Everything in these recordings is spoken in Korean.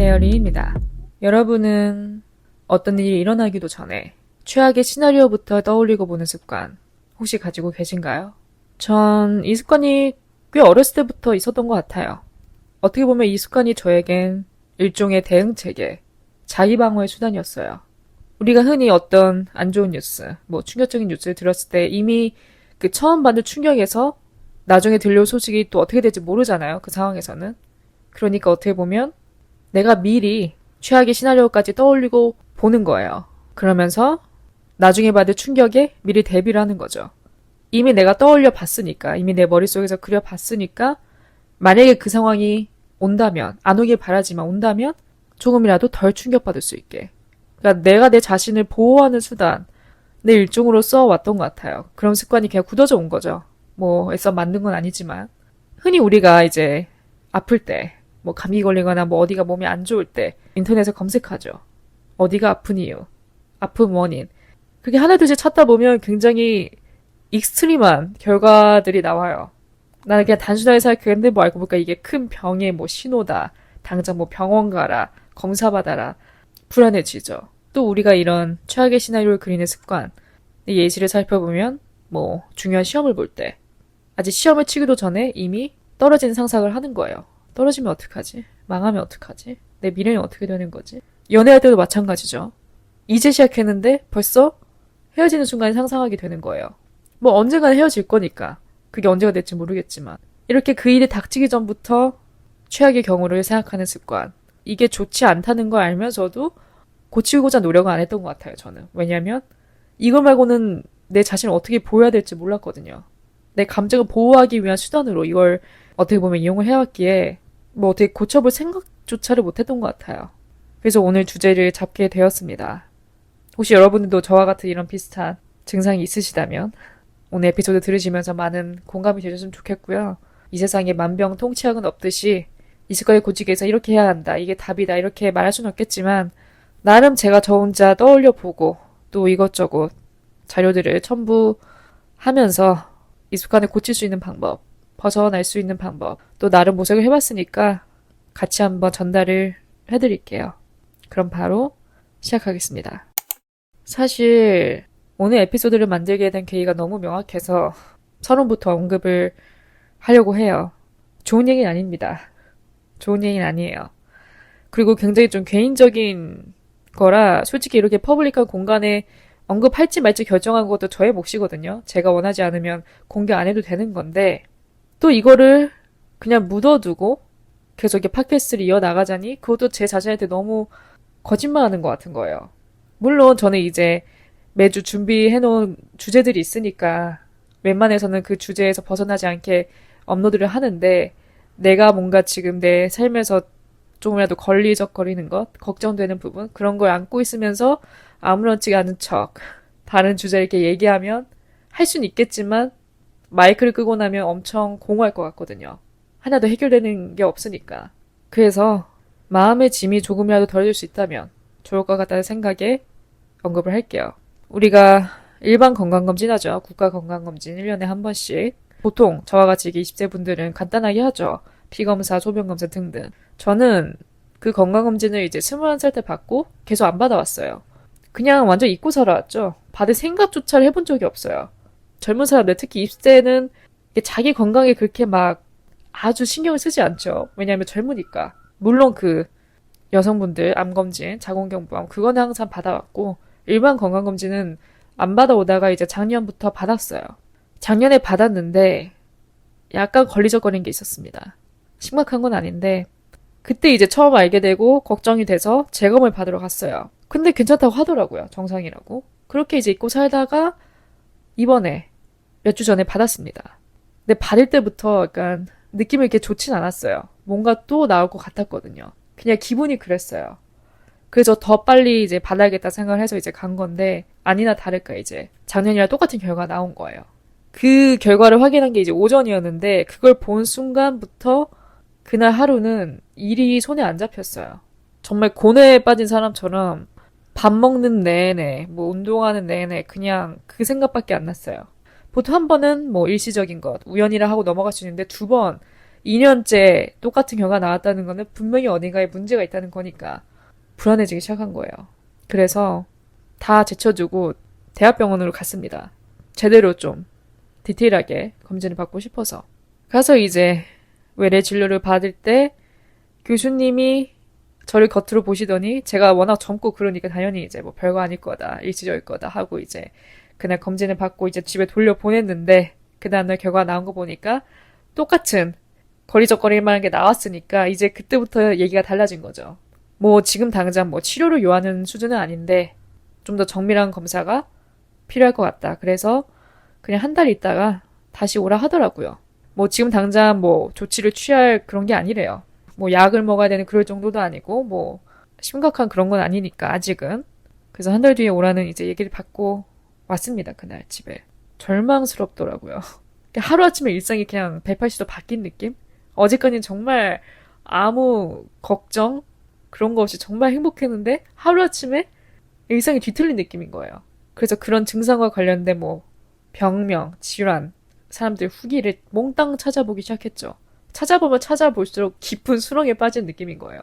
안녕하세요, 리입니다. 여러분은 어떤 일이 일어나기도 전에 최악의 시나리오부터 떠올리고 보는 습관 혹시 가지고 계신가요? 전 이 습관이 꽤 어렸을 때부터 있었던 것 같아요. 어떻게 보면 이 습관이 저에겐 일종의 대응체계, 자기방어의 수단이었어요. 우리가 흔히 어떤 안 좋은 뉴스, 충격적인 뉴스를 들었을 때 이미 그 처음 받는 충격에서 나중에 들려올 소식이 또 어떻게 될지 모르잖아요. 그 상황에서는. 그러니까 어떻게 보면 내가 미리 최악의 시나리오까지 떠올리고 보는 거예요. 그러면서 나중에 받을 충격에 미리 대비를 하는 거죠. 이미 내가 떠올려 봤으니까, 이미 내 머릿속에서 그려 봤으니까 만약에 그 상황이 온다면, 안 오길 바라지만 온다면 조금이라도 덜 충격받을 수 있게. 그러니까 내가 내 자신을 보호하는 수단, 내 일종으로 써왔던 것 같아요. 그런 습관이 그냥 굳어져 온 거죠. 애써 만든 건 아니지만. 흔히 우리가 이제 아플 때, 감기 걸리거나 어디가 몸이 안 좋을 때 인터넷에 검색하죠. 어디가 아픈 이유, 아픈 원인. 그게 하나둘씩 찾다 보면 굉장히 익스트림한 결과들이 나와요. 나는 그냥 단순하게 생각했는데 알고 보니까 이게 큰 병의 신호다. 당장 병원 가라, 검사 받아라. 불안해지죠. 또 우리가 이런 최악의 시나리오를 그리는 습관, 예시를 살펴보면 중요한 시험을 볼 때 아직 시험을 치기도 전에 이미 떨어지는 상상을 하는 거예요. 떨어지면 어떡하지? 망하면 어떡하지? 내 미래는 어떻게 되는 거지? 연애할 때도 마찬가지죠. 이제 시작했는데 벌써 헤어지는 순간을 상상하게 되는 거예요. 언젠가는 헤어질 거니까. 그게 언제가 될지 모르겠지만. 이렇게 그 일이 닥치기 전부터 최악의 경우를 생각하는 습관. 이게 좋지 않다는 걸 알면서도 고치고자 노력을 안 했던 것 같아요, 저는. 왜냐면 이거 말고는 내 자신을 어떻게 보여야 될지 몰랐거든요. 내 감정을 보호하기 위한 수단으로 이걸 어떻게 보면 이용을 해왔기에 어떻게 고쳐볼 생각조차를 못했던 것 같아요. 그래서 오늘 주제를 잡게 되었습니다. 혹시 여러분들도 저와 같은 이런 비슷한 증상이 있으시다면 오늘 에피소드 들으시면서 많은 공감이 되셨으면 좋겠고요. 이 세상에 만병통치약은 없듯이 이 습관을 고치기 위해서 이렇게 해야 한다, 이게 답이다 이렇게 말할 수는 없겠지만 나름 제가 저 혼자 떠올려보고 또 이것저것 자료들을 첨부하면서 이 습관을 고칠 수 있는 방법, 벗어날 수 있는 방법, 또 나름 모색을 해봤으니까 같이 한번 전달을 해드릴게요. 그럼 바로 시작하겠습니다. 사실 오늘 에피소드를 만들게 된 계기가 너무 명확해서 서론부터 언급을 하려고 해요. 좋은 얘기는 아닙니다. 좋은 얘기는 아니에요. 그리고 굉장히 좀 개인적인 거라 솔직히 이렇게 퍼블릭한 공간에 언급할지 말지 결정한 것도 저의 몫이거든요. 제가 원하지 않으면 공개 안 해도 되는 건데 또 이거를 그냥 묻어두고 계속 이렇게 팟캐스트를 이어나가자니 그것도 제 자신한테 너무 거짓말하는 것 같은 거예요. 물론 저는 이제 매주 준비해놓은 주제들이 있으니까 웬만해서는 그 주제에서 벗어나지 않게 업로드를 하는데 내가 뭔가 지금 내 삶에서 조금이라도 걸리적거리는 것, 걱정되는 부분 그런 걸 안고 있으면서 아무렇지 않은 척 다른 주제 이렇게 얘기하면 할 수는 있겠지만 마이크를 끄고 나면 엄청 공허할 것 같거든요. 하나도 해결되는 게 없으니까. 그래서 마음의 짐이 조금이라도 덜어질 수 있다면 좋을 것 같다는 생각에 언급을 할게요. 우리가 일반 건강검진 하죠. 국가건강검진 1년에 한 번씩. 보통 저와 같이 20대 분들은 간단하게 하죠. 피검사, 소변검사 등등. 저는 그 건강검진을 이제 21살 때 받고 계속 안 받아왔어요. 그냥 완전 잊고 살아왔죠. 받을 생각조차 해본 적이 없어요. 젊은 사람들, 특히 20대는 자기 건강에 그렇게 아주 신경을 쓰지 않죠. 왜냐하면 젊으니까. 물론 그 여성분들 암검진, 자궁경부암 그거는 항상 받아왔고 일반 건강검진은 안 받아오다가 이제 작년부터 받았어요. 작년에 받았는데 약간 걸리적거린 게 있었습니다. 심각한 건 아닌데 그때 이제 처음 알게 되고 걱정이 돼서 재검을 받으러 갔어요. 근데 괜찮다고 하더라고요. 정상이라고. 그렇게 이제 잊고 살다가 이번에 몇 주 전에 받았습니다. 근데 받을 때부터 약간 느낌이 이렇게 좋진 않았어요. 뭔가 또 나올 것 같았거든요. 그냥 기분이 그랬어요. 그래서 더 빨리 이제 받아야겠다 생각을 해서 이제 간 건데 아니나 다를까 이제 작년이랑 똑같은 결과가 나온 거예요. 그 결과를 확인한 게 이제 오전이었는데 그걸 본 순간부터 그날 하루는 일이 손에 안 잡혔어요. 정말 고뇌에 빠진 사람처럼 밥 먹는 내내, 운동하는 내내 그냥 그 생각밖에 안 났어요. 보통 한 번은 일시적인 것, 우연이라 하고 넘어갈 수 있는데 두 번 2년째 똑같은 결과가 나왔다는 거는 분명히 어딘가에 문제가 있다는 거니까 불안해지기 시작한 거예요. 그래서 다 제쳐두고 대학병원으로 갔습니다. 제대로 좀 디테일하게 검진을 받고 싶어서. 가서 이제 외래 진료를 받을 때 교수님이 저를 겉으로 보시더니 제가 워낙 젊고 그러니까 당연히 이제 뭐 별거 아닐 거다, 일시적일 거다 하고 이제 그날 검진을 받고 이제 집에 돌려보냈는데 그 다음날 결과 나온 거 보니까 똑같은 거리적거릴 만한 게 나왔으니까 이제 그때부터 얘기가 달라진 거죠. 뭐 지금 당장 뭐 치료를 요하는 수준은 아닌데 좀 더 정밀한 검사가 필요할 것 같다. 그래서 그냥 한 달 있다가 다시 오라 하더라고요. 뭐 지금 당장 뭐 조치를 취할 그런 게 아니래요. 뭐 약을 먹어야 되는 그럴 정도도 아니고 뭐 심각한 그런 건 아니니까 아직은. 그래서 한 달 뒤에 오라는 이제 얘기를 받고 왔습니다. 그날 집에. 절망스럽더라고요. 하루아침에 일상이 그냥 180도 바뀐 느낌? 어제까지는 정말 아무 걱정 그런 거 없이 정말 행복했는데 하루아침에 일상이 뒤틀린 느낌인 거예요. 그래서 그런 증상과 관련된 뭐 병명, 질환, 사람들 후기를 몽땅 찾아보기 시작했죠. 찾아보면 찾아볼수록 깊은 수렁에 빠진 느낌인 거예요.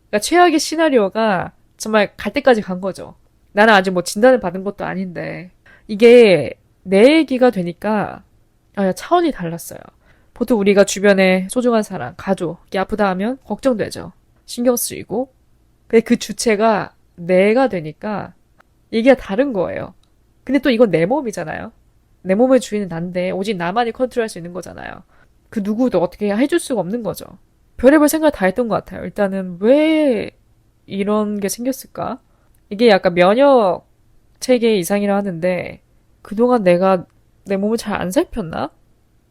그러니까 최악의 시나리오가 정말 갈 때까지 간 거죠. 나는 아직 뭐 진단을 받은 것도 아닌데 이게 내 얘기가 되니까 차원이 달랐어요. 보통 우리가 주변에 소중한 사람, 가족이 아프다 하면 걱정되죠. 신경 쓰이고. 근데 그 주체가 내가 되니까 얘기가 다른 거예요. 근데 또 이건 내 몸이잖아요. 내 몸의 주인은 난데 오직 나만이 컨트롤할 수 있는 거잖아요. 그 누구도 어떻게 해줄 수가 없는 거죠. 별의별 생각 다 했던 것 같아요. 일단은 왜 이런 게 생겼을까? 이게 약간 면역 체계 이상이라 하는데 그동안 내가 내 몸을 잘 안 살폈나?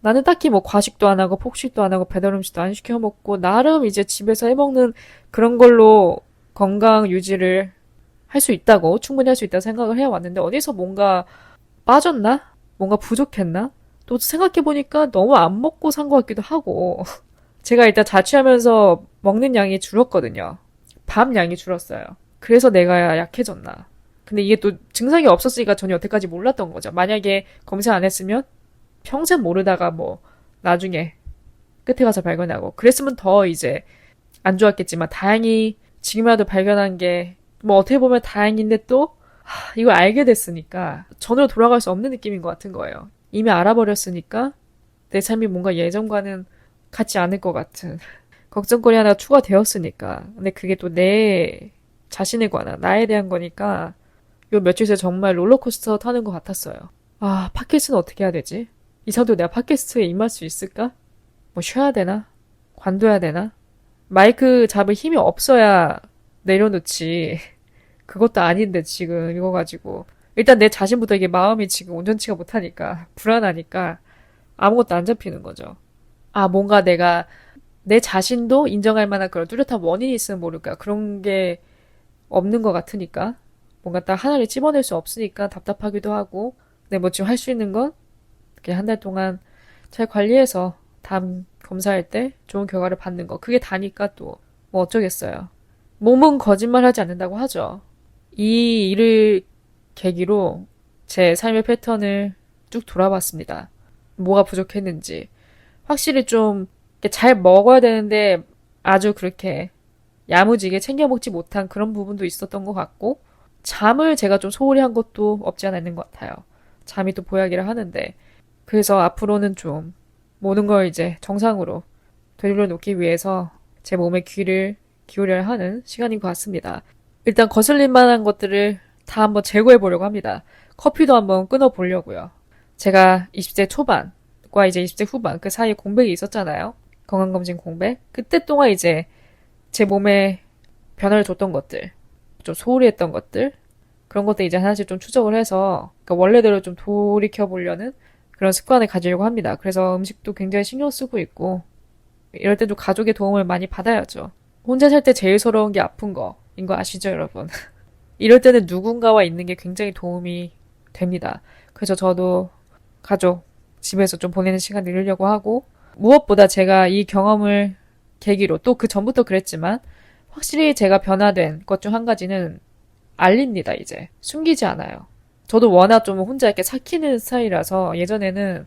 나는 딱히 뭐 과식도 안 하고 폭식도 안 하고 배달 음식도 안 시켜 먹고 나름 이제 집에서 해먹는 그런 걸로 건강 유지를 할 수 있다고 충분히 할 수 있다고 생각을 해왔는데 어디서 뭔가 빠졌나? 뭔가 부족했나? 또 생각해보니까 너무 안 먹고 산 것 같기도 하고 제가 일단 자취하면서 먹는 양이 줄었거든요. 밥 양이 줄었어요. 그래서 내가 약해졌나? 근데 이게 또 증상이 없었으니까 전혀 여태까지 몰랐던 거죠. 만약에 검사 안 했으면 평생 모르다가 뭐 나중에 끝에 가서 발견하고 그랬으면 더 이제 안 좋았겠지만 다행히 지금이라도 발견한 게 뭐 어떻게 보면 다행인데 또 이걸 알게 됐으니까 전으로 돌아갈 수 없는 느낌인 것 같은 거예요. 이미 알아버렸으니까 내 삶이 뭔가 예전과는 같지 않을 것 같은 걱정거리 하나 추가되었으니까. 근데 그게 또 내 자신에 관한 나에 대한 거니까 요 며칠 새 정말 롤러코스터 타는 것 같았어요. 팟캐스트는 어떻게 해야 되지? 이 정도 내가 팟캐스트에 임할 수 있을까? 뭐 쉬어야 되나? 관둬야 되나? 마이크 잡을 힘이 없어야 내려놓지. 그것도 아닌데 지금 이거 가지고. 일단 내 자신부터 이게 마음이 지금 온전치가 못하니까 불안하니까 아무것도 안 잡히는 거죠. 뭔가 내가 내 자신도 인정할 만한 그런 뚜렷한 원인이 있으면 모를까. 그런 게 없는 것 같으니까. 뭔가 딱 하나를 찝어낼 수 없으니까 답답하기도 하고. 근데 뭐 지금 할 수 있는 건 그냥 한 달 동안 잘 관리해서 다음 검사할 때 좋은 결과를 받는 거. 그게 다니까 또 뭐 어쩌겠어요. 몸은 거짓말하지 않는다고 하죠. 이 일을 계기로 제 삶의 패턴을 쭉 돌아봤습니다. 뭐가 부족했는지. 확실히 좀 잘 먹어야 되는데 아주 그렇게 야무지게 챙겨 먹지 못한 그런 부분도 있었던 것 같고 잠을 제가 좀 소홀히 한 것도 없지 않아 있는 것 같아요. 잠이 또 보약이라 하는데 그래서 앞으로는 좀 모든 걸 이제 정상으로 되돌려놓기 위해서 제 몸에 귀를 기울여야 하는 시간인 것 같습니다. 일단 거슬릴 만한 것들을 다 한번 제거해 보려고 합니다. 커피도 한번 끊어 보려고요. 제가 20대 초반과 이제 20대 후반 그 사이에 공백이 있었잖아요. 건강검진 공백. 그때 동안 이제 제 몸에 변화를 줬던 것들, 좀 소홀히 했던 것들, 그런 것들 이제 하나씩 좀 추적을 해서 그러니까 원래대로 좀 돌이켜 보려는 그런 습관을 가지려고 합니다. 그래서 음식도 굉장히 신경 쓰고 있고 이럴 때 좀 가족의 도움을 많이 받아야죠. 혼자 살 때 제일 서러운 게 아픈 거인 거 아시죠, 여러분? 이럴 때는 누군가와 있는 게 굉장히 도움이 됩니다. 그래서 저도 가족, 집에서 좀 보내는 시간 늘리려고 하고 무엇보다 제가 이 경험을 계기로 또 그 전부터 그랬지만 확실히 제가 변화된 것 중 한 가지는 알립니다, 이제. 숨기지 않아요. 저도 워낙 좀 혼자 이렇게 삭히는 스타일이라서 예전에는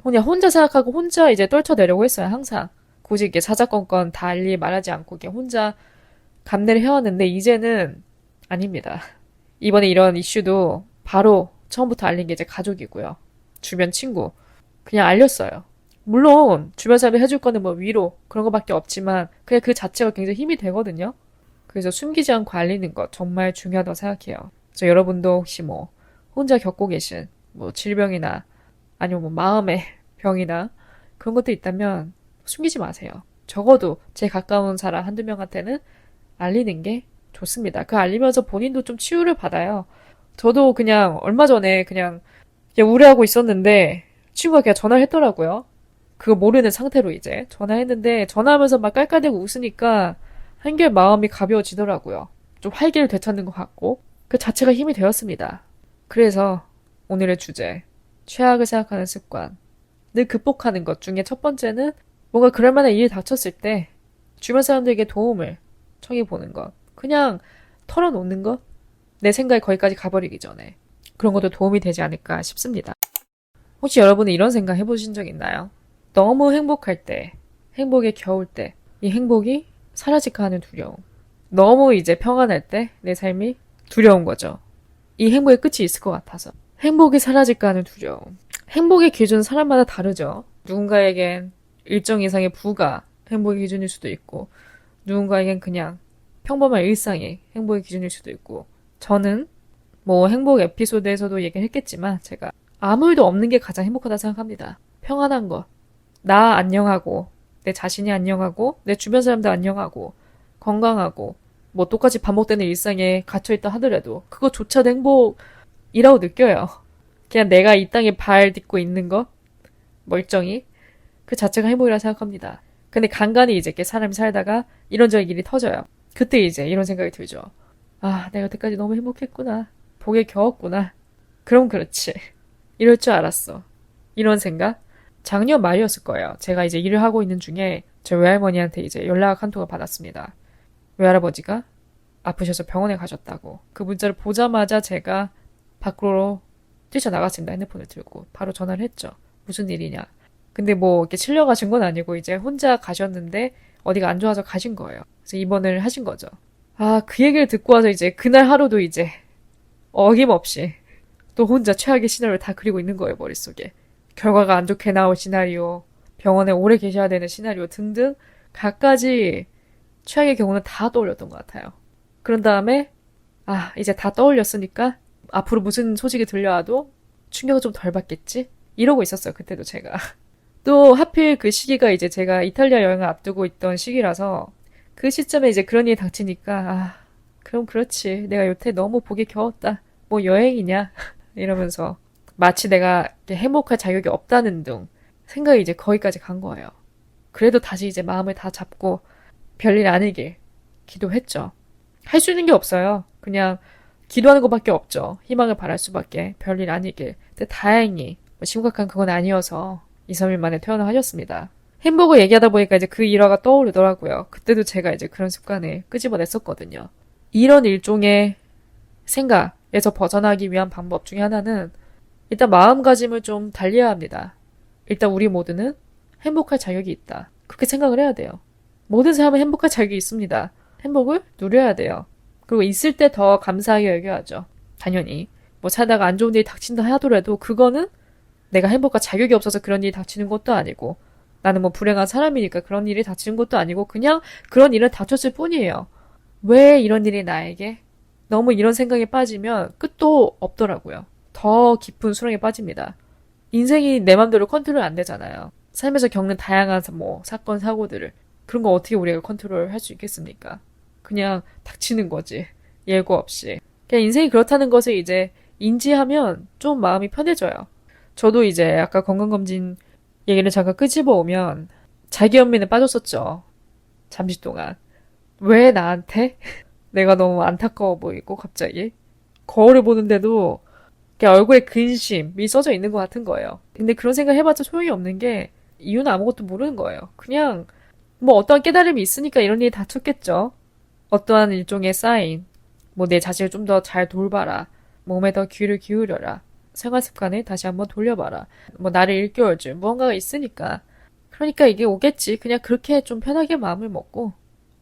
그냥 혼자 생각하고 혼자 이제 떨쳐내려고 했어요, 항상. 굳이 이렇게 사사건건 다 알리 말하지 않고 이렇게 혼자 감내를 해왔는데 이제는 아닙니다. 이번에 이런 이슈도 바로 처음부터 알린 게 이제 가족이고요. 주변 친구. 그냥 알렸어요. 물론 주변 사람이 해줄 거는 뭐 위로 그런 거밖에 없지만 그냥 그 자체가 굉장히 힘이 되거든요. 그래서 숨기지 않고 알리는 것 정말 중요하다고 생각해요. 그래서 여러분도 혹시 뭐 혼자 겪고 계신 뭐 질병이나 아니면 뭐 마음의 병이나 그런 것도 있다면 숨기지 마세요. 적어도 제 가까운 사람 한두 명한테는 알리는 게 좋습니다. 그 알리면서 본인도 좀 치유를 받아요. 저도 그냥 얼마 전에 그냥 우울해하고 있었는데 친구가 그냥 전화를 했더라고요. 그거 모르는 상태로 이제 전화했는데 전화하면서 막 깔깔대고 웃으니까 한결 마음이 가벼워지더라고요. 좀 활기를 되찾는 것 같고 그 자체가 힘이 되었습니다. 그래서 오늘의 주제 최악을 생각하는 습관 늘 극복하는 것 중에 첫 번째는 뭔가 그럴 만한 일이 닥쳤을 때 주변 사람들에게 도움을 청해보는 것. 그냥 털어놓는 것? 내 생각이 거기까지 가버리기 전에. 그런 것도 도움이 되지 않을까 싶습니다. 혹시 여러분은 이런 생각 해보신 적 있나요? 너무 행복할 때, 행복에 겨울 때, 이 행복이 사라질까 하는 두려움. 너무 이제 평안할 때 내 삶이 두려운 거죠. 이 행복의 끝이 있을 것 같아서. 행복이 사라질까 하는 두려움. 행복의 기준은 사람마다 다르죠. 누군가에겐 일정 이상의 부가 행복의 기준일 수도 있고 누군가에겐 그냥 평범한 일상이 행복의 기준일 수도 있고 저는 뭐 행복 에피소드에서도 얘기를 했겠지만 제가 아무 일도 없는 게 가장 행복하다 생각합니다. 평안한 것. 나 안녕하고 내 자신이 안녕하고 내 주변 사람들 안녕하고 건강하고 뭐 똑같이 반복되는 일상에 갇혀있다 하더라도 그거조차도 행복이라고 느껴요. 그냥 내가 이 땅에 발 딛고 있는 거 멀쩡히 그 자체가 행복이라 생각합니다. 근데 간간히 이제 이렇게 사람이 살다가 이런저런 일이 터져요. 그때 이제 이런 생각이 들죠. 아, 내가 여태까지 너무 행복했구나. 복에 겨웠구나. 그럼 그렇지. 이럴 줄 알았어. 이런 생각? 작년 말이었을 거예요. 제가 이제 일을 하고 있는 중에 저 외할머니한테 이제 연락 한 통을 받았습니다. 외할아버지가 아프셔서 병원에 가셨다고. 그 문자를 보자마자 제가 밖으로 뛰쳐나갔습니다. 핸드폰을 들고. 바로 전화를 했죠. 무슨 일이냐. 근데 뭐 이렇게 실려 가신 건 아니고 이제 혼자 가셨는데 어디가 안 좋아서 가신 거예요. 그래서 입원을 하신 거죠. 아, 그 얘기를 듣고 와서 이제 그날 하루도 이제 어김없이 또 혼자 최악의 시나리오를 다 그리고 있는 거예요, 머릿속에. 결과가 안 좋게 나올 시나리오, 병원에 오래 계셔야 되는 시나리오 등등 갖가지 최악의 경우는 다 떠올렸던 것 같아요. 그런 다음에 아, 이제 다 떠올렸으니까 앞으로 무슨 소식이 들려와도 충격을 좀 덜 받겠지? 이러고 있었어요, 그때도 제가. 또 하필 그 시기가 이제 제가 이탈리아 여행을 앞두고 있던 시기라서 그 시점에 이제 그런 일이 닥치니까 아, 그럼 그렇지. 내가 여태 너무 복이 겨웠다. 뭐 여행이냐? 이러면서 마치 내가 행복할 자격이 없다는 둥 생각이 이제 거기까지 간 거예요. 그래도 다시 이제 마음을 다 잡고 별일 아니길 기도했죠. 할 수 있는 게 없어요. 그냥 기도하는 것밖에 없죠. 희망을 바랄 수밖에. 별일 아니길. 근데 다행히 뭐 심각한 그건 아니어서 2, 3일 만에 퇴원하셨습니다. 햄버거 얘기하다 보니까 이제 그 일화가 떠오르더라고요. 그때도 제가 이제 그런 습관을 끄집어냈었거든요. 이런 일종의 생각에서 벗어나기 위한 방법 중에 하나는 일단 마음가짐을 좀 달리해야 합니다. 일단 우리 모두는 행복할 자격이 있다. 그렇게 생각을 해야 돼요. 모든 사람은 행복할 자격이 있습니다. 행복을 누려야 돼요. 그리고 있을 때 더 감사하게 여겨야죠. 당연히. 뭐 살다가 안 좋은 일이 닥친다 하더라도 그거는 내가 행복할 자격이 없어서 그런 일이 닥치는 것도 아니고 나는 뭐 불행한 사람이니까 그런 일이 닥치는 것도 아니고 그냥 그런 일은 닥쳤을 뿐이에요. 왜 이런 일이 나에게? 너무 이런 생각에 빠지면 끝도 없더라고요. 더 깊은 수렁에 빠집니다. 인생이 내 맘대로 컨트롤 안 되잖아요. 삶에서 겪는 다양한 뭐 사건, 사고들을 그런 거 어떻게 우리가 컨트롤 할 수 있겠습니까? 그냥 닥치는 거지. 예고 없이. 그냥 인생이 그렇다는 것을 이제 인지하면 좀 마음이 편해져요. 저도 이제 아까 건강검진 얘기를 잠깐 끄집어 오면 자기 연민에 빠졌었죠. 잠시 동안. 왜 나한테? 내가 너무 안타까워 보이고 갑자기. 거울을 보는데도 그냥 얼굴에 근심이 써져 있는 것 같은 거예요. 근데 그런 생각 해봤자 소용이 없는 게 이유는 아무것도 모르는 거예요. 그냥 뭐 어떠한 깨달음이 있으니까 이런 일이 닥쳤겠죠. 어떠한 일종의 사인, 뭐 내 자신을 좀 더 잘 돌봐라. 몸에 더 귀를 기울여라. 생활 습관을 다시 한번 돌려봐라. 뭐 나를 일깨워줄 무언가가 있으니까 그러니까 이게 오겠지. 그냥 그렇게 좀 편하게 마음을 먹고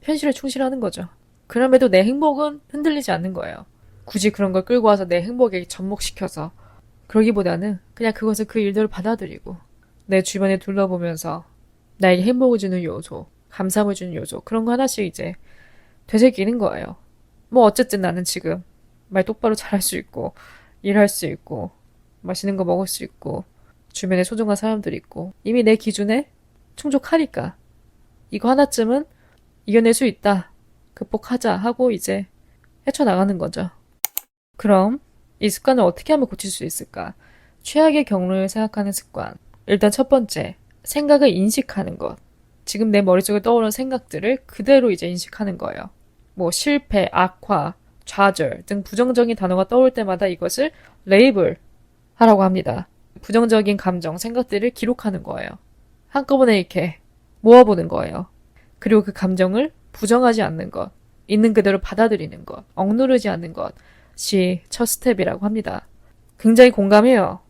현실에 충실하는 거죠. 그럼에도 내 행복은 흔들리지 않는 거예요. 굳이 그런 걸 끌고 와서 내 행복에 접목시켜서 그러기보다는 그냥 그것을 그 일대로 받아들이고 내 주변에 둘러보면서 나에게 행복을 주는 요소, 감사함을 주는 요소 그런 거 하나씩 이제 되새기는 거예요. 뭐 어쨌든 나는 지금 말 똑바로 잘할 수 있고 일할 수 있고 맛있는 거 먹을 수 있고 주변에 소중한 사람들이 있고 이미 내 기준에 충족하니까 이거 하나쯤은 이겨낼 수 있다. 극복하자 하고 이제 헤쳐나가는 거죠. 그럼 이 습관을 어떻게 하면 고칠 수 있을까? 최악의 경우를 생각하는 습관. 일단 첫 번째, 생각을 인식하는 것. 지금 내 머릿속에 떠오르는 생각들을 그대로 이제 인식하는 거예요. 뭐 실패, 악화, 좌절 등 부정적인 단어가 떠올 때마다 이것을 레이블 하라고 합니다. 부정적인 감정, 생각들을 기록하는 거예요. 한꺼번에 이렇게 모아보는 거예요. 그리고 그 감정을 부정하지 않는 것, 있는 그대로 받아들이는 것, 억누르지 않는 것이 첫 스텝이라고 합니다. 굉장히 공감해요.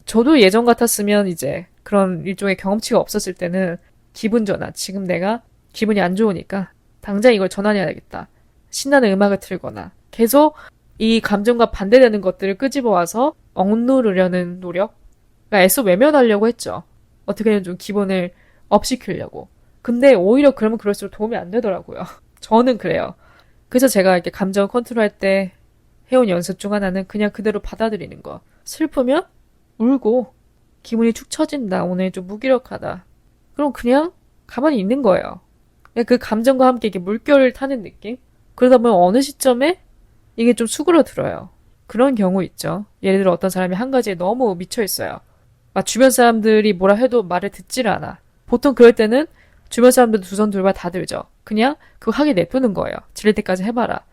저도 예전 같았으면 이제 그런 일종의 경험치가 없었을 때는 기분 전환, 지금 내가 기분이 안 좋으니까 당장 이걸 전환해야겠다. 신나는 음악을 틀거나 계속 이 감정과 반대되는 것들을 끄집어와서 억누르려는 노력? 그러니까 애써 외면하려고 했죠. 어떻게든 좀 기분을 업시키려고. 근데 오히려 그러면 그럴수록 도움이 안 되더라고요. 저는 그래요. 그래서 제가 이렇게 감정 컨트롤할 때 해온 연습 중 하나는 그냥 그대로 받아들이는 거. 슬프면 울고 기분이 축 처진다. 오늘 좀 무기력하다. 그럼 그냥 가만히 있는 거예요. 그 감정과 함께 이게 물결을 타는 느낌? 그러다 보면 어느 시점에 이게 좀 수그러들어요. 그런 경우 있죠. 예를 들어 어떤 사람이 한 가지에 너무 미쳐 있어요. 막 주변 사람들이 뭐라 해도 말을 듣질 않아. 보통 그럴 때는 주변 사람들 두 손 둘발 다 들죠. 그냥 그거 하게 냅두는 거예요. 질릴 때까지 해봐라.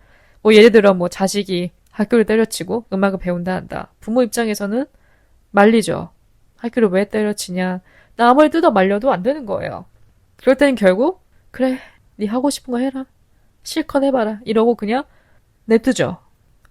뭐 예를 들어 뭐 자식이 학교를 때려치고 음악을 배운다 한다. 부모 입장에서는 말리죠. 학교를 왜 때려치냐. 나 아무리 뜯어 말려도 안 되는 거예요. 그럴 때는 결국 그래 네 하고 싶은 거 해라. 실컷 해봐라. 이러고 그냥 냅두죠.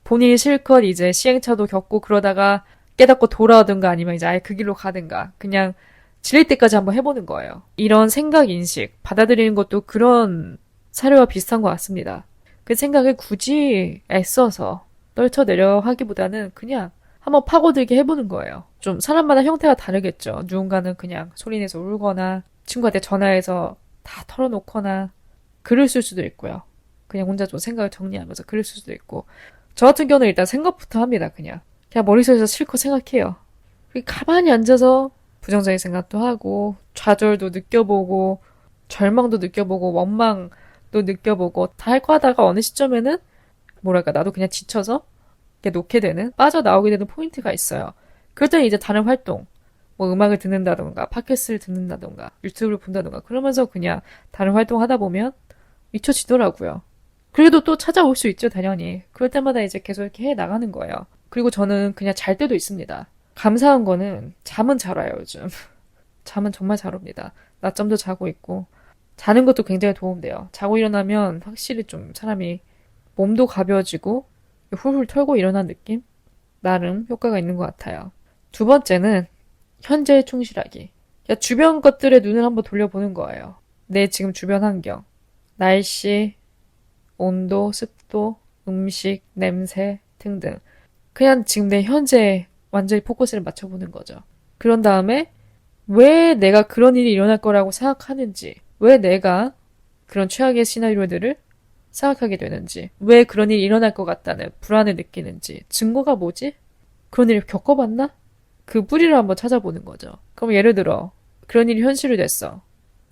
본인이 실컷 이제 시행착오 겪고 그러다가 깨닫고 돌아오든가 아니면 이제 아예 그 길로 가든가 그냥 질릴 때까지 한번 해보는 거예요. 이런 생각 인식, 받아들이는 것도 그런 사례와 비슷한 것 같습니다. 그 생각을 굳이 애써서 떨쳐내려 하기보다는 그냥 한번 파고들게 해보는 거예요. 좀 사람마다 형태가 다르겠죠. 누군가는 그냥 소리내서 울거나 친구한테 전화해서 다 털어놓거나 글을 쓸 수도 있고요. 그냥 혼자 좀 생각을 정리하면서 글을 쓸 수도 있고 저 같은 경우는 일단 생각부터 합니다. 그냥 머릿속에서 실컷 생각해요. 가만히 앉아서 부정적인 생각도 하고 좌절도 느껴보고 절망도 느껴보고 원망도 느껴보고 다 할 거 하다가 어느 시점에는 뭐랄까 나도 그냥 지쳐서 이렇게 놓게 되는 빠져나오게 되는 포인트가 있어요. 그럴 때는 이제 다른 활동 뭐 음악을 듣는다던가 팟캐스트를 듣는다던가 유튜브를 본다던가 그러면서 그냥 다른 활동 하다 보면 잊혀지더라고요. 그래도 또 찾아올 수 있죠, 당연히. 그럴 때마다 이제 계속 이렇게 해 나가는 거예요. 그리고 저는 그냥 잘 때도 있습니다. 감사한 거는 잠은 잘 와요, 요즘. 잠은 정말 잘 옵니다. 낮잠도 자고 있고. 자는 것도 굉장히 도움돼요. 자고 일어나면 확실히 좀 사람이 몸도 가벼워지고 훌훌 털고 일어난 느낌? 나름 효과가 있는 것 같아요. 두 번째는 현재에 충실하기. 주변 것들의 눈을 한번 돌려보는 거예요. 내 지금 주변 환경. 날씨, 온도, 습도, 음식, 냄새 등등. 그냥 지금 내 현재에 완전히 포커스를 맞춰보는 거죠. 그런 다음에 왜 내가 그런 일이 일어날 거라고 생각하는지, 왜 내가 그런 최악의 시나리오들을 생각하게 되는지, 왜 그런 일이 일어날 것 같다는 불안을 느끼는지, 증거가 뭐지? 그런 일을 겪어봤나? 그 뿌리를 한번 찾아보는 거죠. 그럼 예를 들어 그런 일이 현실이 됐어.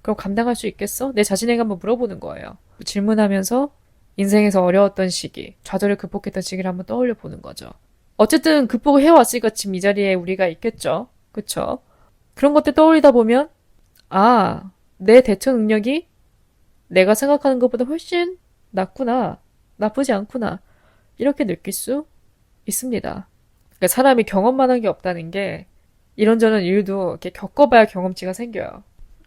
그럼 감당할 수 있겠어? 내 자신에게 한번 물어보는 거예요. 질문하면서 인생에서 어려웠던 시기, 좌절을 극복했던 시기를 한번 떠올려 보는 거죠. 어쨌든 극복을 해왔으니까 지금 이 자리에 우리가 있겠죠. 그쵸? 그런 것들 떠올리다 보면 아, 내 대처 능력이 내가 생각하는 것보다 훨씬 낫구나. 나쁘지 않구나. 이렇게 느낄 수 있습니다. 그러니까 사람이 경험만 한 게 없다는 게 이런저런 일도 이렇게 겪어봐야 경험치가 생겨요.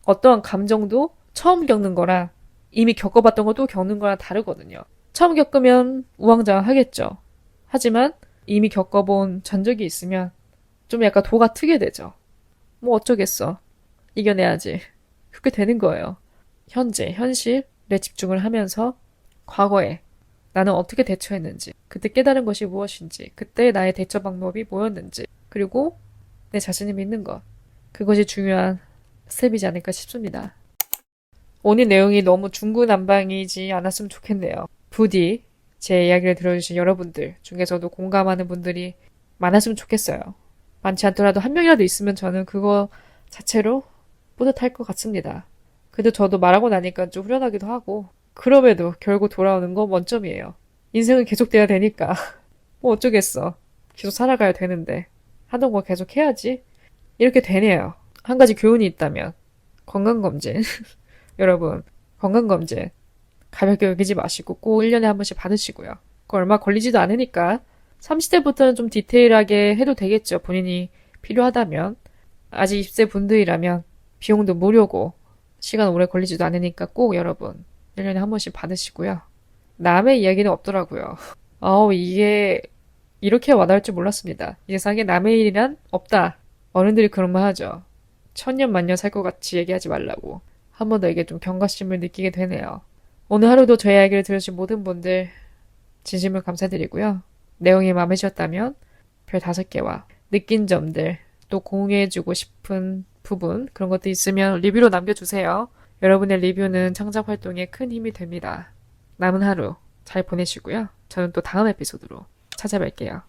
어떠한 감정도 처음 겪는 거랑 이미 겪어봤던 것도 겪는 거랑 다르거든요. 처음 겪으면 우왕좌왕하겠죠. 하지만 이미 겪어본 전적이 있으면 좀 약간 도가 트게 되죠. 뭐 어쩌겠어. 이겨내야지. 그렇게 되는 거예요. 현재, 현실에 집중을 하면서 과거에 나는 어떻게 대처했는지, 그때 깨달은 것이 무엇인지, 그때 나의 대처 방법이 뭐였는지, 그리고 내 자신을 믿는 것. 그것이 중요한 스텝이지 않을까 싶습니다. 오늘 내용이 너무 중구난방이지 않았으면 좋겠네요. 부디 제 이야기를 들어주신 여러분들 중에서도 공감하는 분들이 많았으면 좋겠어요. 많지 않더라도 한 명이라도 있으면 저는 그거 자체로 뿌듯할 것 같습니다. 그래도 저도 말하고 나니까 좀 후련하기도 하고, 그럼에도 결국 돌아오는 건 원점이에요. 인생은 계속돼야 되니까. 뭐 어쩌겠어. 계속 살아가야 되는데. 하던 거 계속 해야지. 이렇게 되네요. 한 가지 교훈이 있다면 건강검진. 여러분, 건강검진 가볍게 여기지 마시고 꼭 1년에 한 번씩 받으시고요. 그거 얼마 걸리지도 않으니까 30대부터는 좀 디테일하게 해도 되겠죠. 본인이 필요하다면. 아직 20세 분들이라면 비용도 무료고 시간 오래 걸리지도 않으니까 꼭 여러분 1년에 한 번씩 받으시고요. 남의 이야기는 없더라고요. 이게 이렇게 와닿을 줄 몰랐습니다. 이 세상에 남의 일이란 없다. 어른들이 그런 말 하죠. 천년 만년 살 것 같이 얘기하지 말라고. 한 번 더 이게 좀 경각심을 느끼게 되네요. 오늘 하루도 저의 이야기를 들으신 모든 분들 진심으로 감사드리고요. 내용이 마음에 드셨다면 별 5개와 느낀 점들, 또 공유해주고 싶은 부분, 그런 것도 있으면 리뷰로 남겨주세요. 여러분의 리뷰는 창작 활동에 큰 힘이 됩니다. 남은 하루 잘 보내시고요. 저는 또 다음 에피소드로 찾아뵐게요.